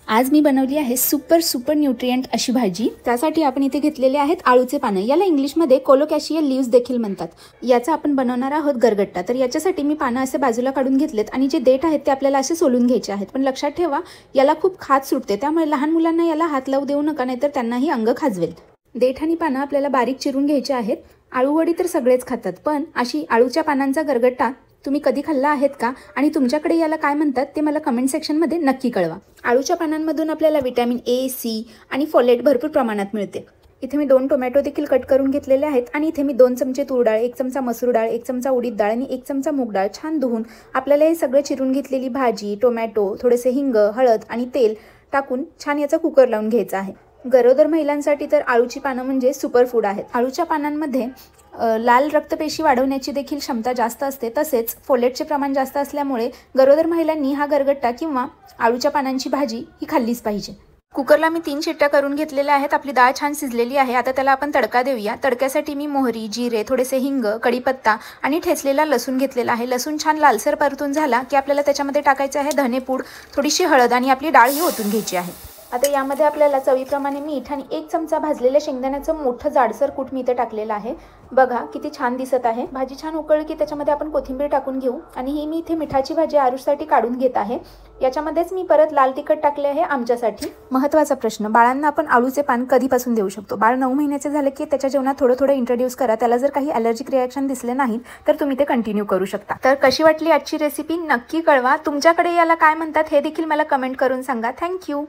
आज मी बनवली आहे सुपर न्यूट्रिएंट अशी भाजी। त्यासाठी आपण इथे घेतलेले आहेत आळूचे पानं। याला इंग्लिशमध्ये कोलोकॅशिया लीव्स देखील म्हणतात। याचा आपण बनवणार आहोत गरगट्टा। तर याच्यासाठी मी पानं असे बाजूला काढून घेतलेत आणि जे देठ आहेत ते आपल्याला असे सोलून घ्यायचे आहेत। पण लक्षात ठेवा याला खूप खाज सुटते, त्यामुळे लहान मुलांना याला हात लावू देऊ नका, नाहीतर त्यांनाही अंग खाजवेल। देठ आणि पानं आपल्याला बारीक चिरून घ्यायचे आहेत। आळूवडी तर सगळेच खातात, पण अशी आळूच्या पानांचा गरगट्टा तुम्ही कधी खाल्ला आहेत का आणि तुमच्याकडे याला काय म्हणतात ते मला कमेंट सेक्शनमध्ये नक्की कळवा। आळूच्या पानांमधून आपल्याला विटॅमिन ए, सी आणि फोलेट भरपूर प्रमाणात मिळते। इथे मी 2 टोमॅटो देखील कट करून घेतलेले आहेत आणि इथे मी 2 चमचे तूर डाळ, 1 चमचा मसूर डाळ, 1 चमचा उडीद डाळ आणि 1 चमचा मूग डाळ छान धुवून आपल्याला हे सगळं चिरून घेतलेली भाजी, टोमॅटो, थोडेसे हिंग, हळद आणि तेल टाकून छान याचा कुकर लावून घ्यायचा आहे। गरोदर महिलांसाठी तर आळूची पानं म्हणजे सुपर फूड आहेत। आळूच्या पानांमध्ये लाल रक्तपेशी वाढवण्याची देखील क्षमता जास्त असते, तसेच फोलेटचे प्रमाण जास्त असल्यामुळे गरोदर महिलांनी हा गरगट्टा किंवा आळूच्या पानांची भाजी ही खाल्लीच पाहिजे। कुकरला मी 3 शिट्ट्या करून घेतलेल्या आहेत। आपली डाळ छान शिजलेली आहे। आता त्याला आपण तडका देऊया। तडक्यासाठी मी मोहरी, जिरे, थोडेसे हिंग, कढीपत्ता आणि ठेचलेला लसूण घेतलेला आहे। लसूण छान लालसर परतून झाला की आपल्याला त्याच्यामध्ये टाकायचे आहे धनेपूड, थोडीशी हळद आणि आपली डाळ ही ओतून घ्यायची आहे। आता यामध्ये आपल्याला चवीप्रमाणे मीठ आणि 1 चमचा भाजलेल्या शेंगदाण्याचं मोठं जाडसर कूट मी इथे टाकलेलं आहे। बघा किती छान दिसत आहे। भाजी छान उकळली की त्याच्यामध्ये आपण कोथिंबीर टाकून घेऊ आणि ही मी इथे मिठाची भाजी आरुषसाठी काढून घेत आहे। याच्यामध्येच मी परत लाल तिखट टाकले आहे आमच्यासाठी। महत्त्वाचा प्रश्न, बाळांना आपण आळूचे पान कधीपासून देऊ शकतो? बाळ 9 महिन्याचे झाले की त्याच्या जेवणात थोडं इंट्रोड्यूस करा। त्याला जर काही ॲलर्जिक रिॲक्शन दिसले नाही तर तुम्ही ते कंटिन्यू करू शकता। तर कशी वाटली आजची रेसिपी नक्की कळवा। तुमच्याकडे याला काय म्हणतात हे देखील मला कमेंट करून सांगा। थँक्यू।